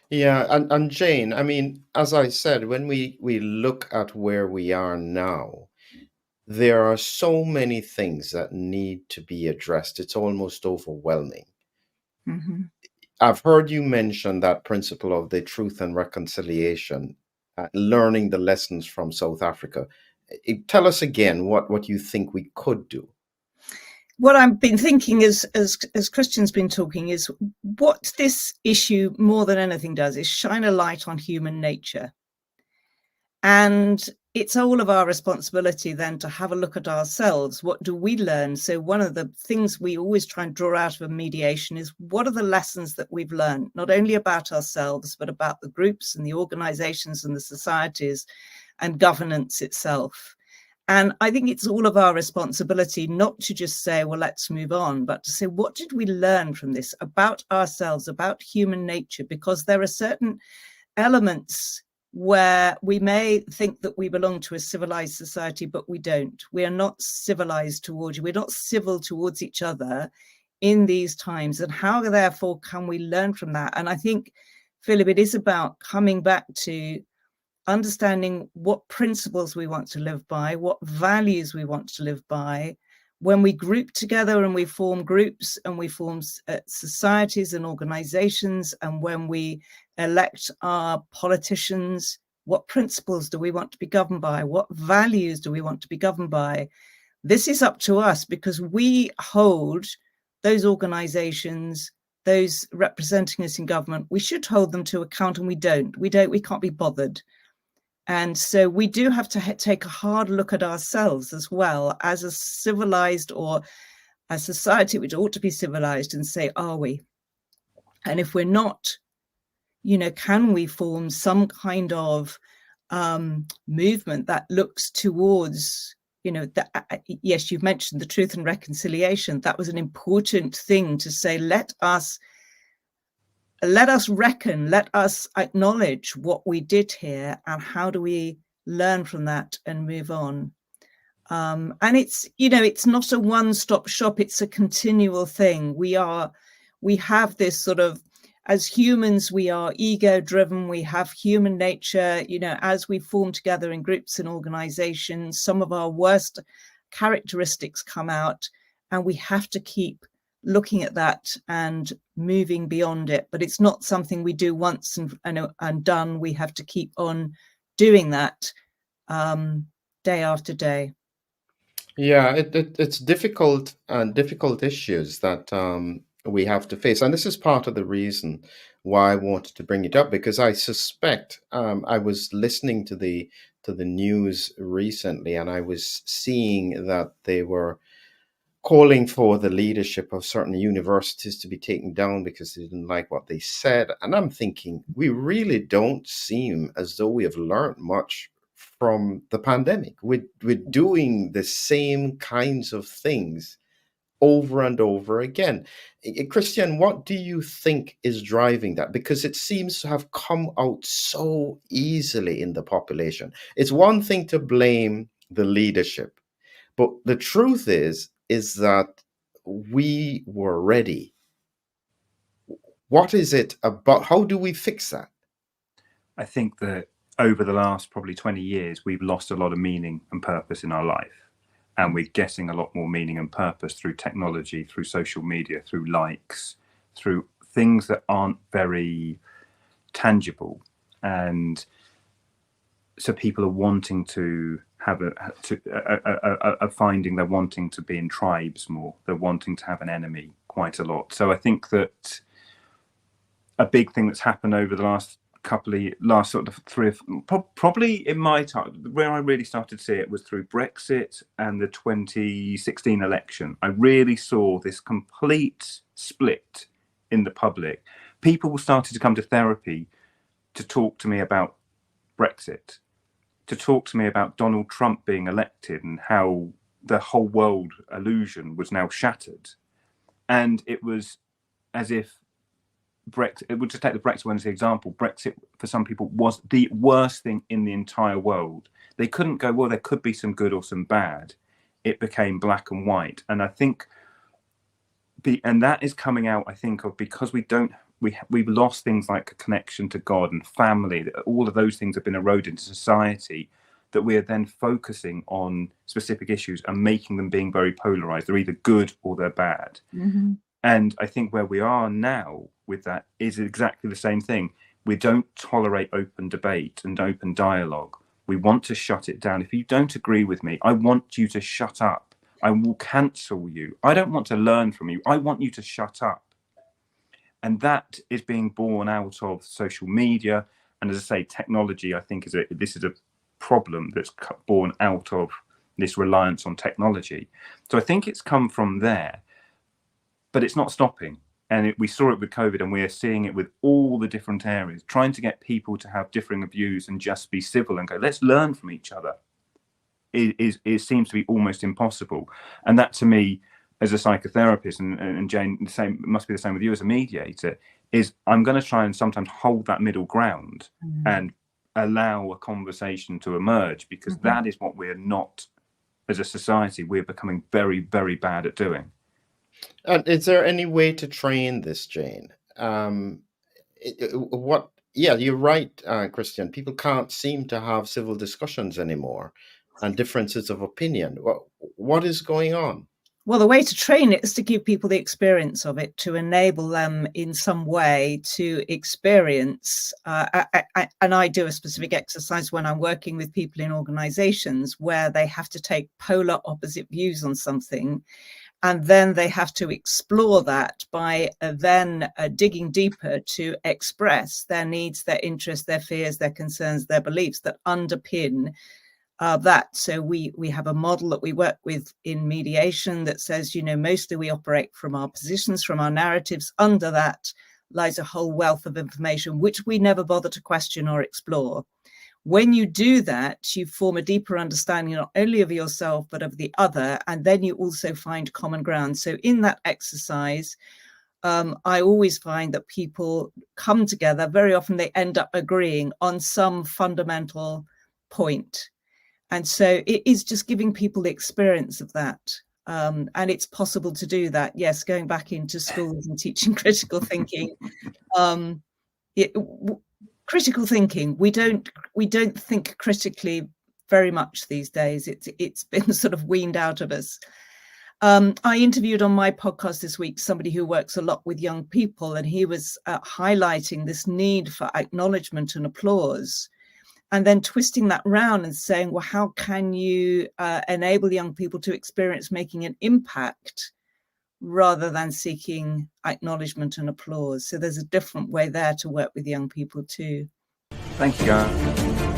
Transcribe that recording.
Yeah, and Jane, I mean, as I said, when we look at where we are now, there are so many things that need to be addressed. It's almost overwhelming. Hmm. I've heard you mention that principle of the truth and reconciliation, learning the lessons from South Africa. Tell us again what you think we could do. What I've been thinking is, as Christian's been talking, is what this issue more than anything does is shine a light on human nature. And it's all of our responsibility then to have a look at ourselves. What do we learn? So one of the things we always try and draw out of a mediation is what are the lessons that we've learned, not only about ourselves, but about the groups and the organizations and the societies and governance itself. And I think it's all of our responsibility not to just say, well, let's move on, but to say, what did we learn from this about ourselves, about human nature? Because there are certain elements where we may think that we belong to a civilized society, but we don't. We are not civilized towards you. We're not civil towards each other in these times. And how, therefore, can we learn from that? And I think, Philip, it is about coming back to understanding what principles we want to live by, what values we want to live by. When we group together and we form groups and we form societies and organizations, and when we elect our politicians, what principles do we want to be governed by? What values do we want to be governed by? This is up to us because we hold those organizations, those representing us in government, we should hold them to account, and we don't. We can't be bothered. And so we do have to take a hard look at ourselves as well as a civilized or a society which ought to be civilized and say, are we? And if we're not, can we form some kind of movement that looks towards, yes, you've mentioned the truth and reconciliation. That was an important thing to say, let us reckon, let us acknowledge what we did here and how do we learn from that and move on. And it's not a one-stop shop, it's a continual thing. We have this sort of, as humans, we are ego driven, we have human nature, as we form together in groups and organizations, some of our worst characteristics come out, and we have to keep looking at that and moving beyond it. But it's not something we do once and done. We have to keep on doing that day after day. Yeah, it's difficult and difficult issues that we have to face, and this is part of the reason why I wanted to bring it up, because I suspect I was listening to the news recently, and I was seeing that they were calling for the leadership of certain universities to be taken down because they didn't like what they said. And I'm thinking, we really don't seem as though we have learned much from the pandemic. We're doing the same kinds of things over and over again. Christian, what do you think is driving that? Because it seems to have come out so easily in the population. It's one thing to blame the leadership, but the truth is that we were ready. What is it about? How do we fix that? I think that over the last probably 20 years, we've lost a lot of meaning and purpose in our life. And we're getting a lot more meaning and purpose through technology, through social media, through likes, through things that aren't very tangible. And so people are wanting to have a finding, they're wanting to be in tribes more, they're wanting to have an enemy quite a lot. So I think that a big thing that's happened over the last sort of three, probably in my time, where I really started to see it was through Brexit and the 2016 election. I really saw this complete split in the public. People started to come to therapy to talk to me about Brexit, to talk to me about Donald Trump being elected and how the whole world illusion was now shattered. And it was as if Brexit, it would just take the Brexit one as the example. Brexit, for some people, was the worst thing in the entire world. They couldn't go, well, there could be some good or some bad. It became black and white. And I think, and that is coming out, I think, of because we don't, we've lost things like a connection to God and family. All of those things have been eroded into society, that we are then focusing on specific issues and making them being very polarized. They're either good or they're bad. Mm-hmm. And I think where we are now with that is exactly the same thing. We don't tolerate open debate and open dialogue. We want to shut it down. If you don't agree with me, I want you to shut up. I will cancel you. I don't want to learn from you. I want you to shut up. And that is being born out of social media. And as I say, technology, I think, this is a problem that's born out of this reliance on technology. So I think it's come from there, but it's not stopping. And we saw it with COVID, and we're seeing it with all the different areas, trying to get people to have differing views and just be civil and go, let's learn from each other. It seems to be almost impossible. And that, to me, as a psychotherapist, and Jane, the same, it must be the same with you as a mediator, is I'm going to try and sometimes hold that middle ground and allow a conversation to emerge, because that is what we're not, as a society, we're becoming very, very bad at doing. Is there any way to train this, Jane? Yeah, you're right, Christian. People can't seem to have civil discussions anymore and differences of opinion. What is going on? Well, the way to train it is to give people the experience of it, to enable them in some way to experience. And I do a specific exercise when I'm working with people in organizations where they have to take polar opposite views on something. And then they have to explore that by then digging deeper to express their needs, their interests, their fears, their concerns, their beliefs that underpin that. So we have a model that we work with in mediation that says, mostly we operate from our positions, from our narratives. Under that lies a whole wealth of information, which we never bother to question or explore. When you do that, you form a deeper understanding not only of yourself, but of the other. And then you also find common ground. So in that exercise, I always find that people come together. Very often they end up agreeing on some fundamental point. And so it is just giving people the experience of that. And it's possible to do that. Yes, going back into schools and teaching critical thinking. Critical thinking, we don't think critically very much these days. It's been sort of weaned out of us. I interviewed on my podcast this week somebody who works a lot with young people, and he was highlighting this need for acknowledgement and applause, and then twisting that round and saying, well, how can you enable young people to experience making an impact rather than seeking acknowledgement and applause? So there's a different way there to work with young people too. Thank you, Gareth.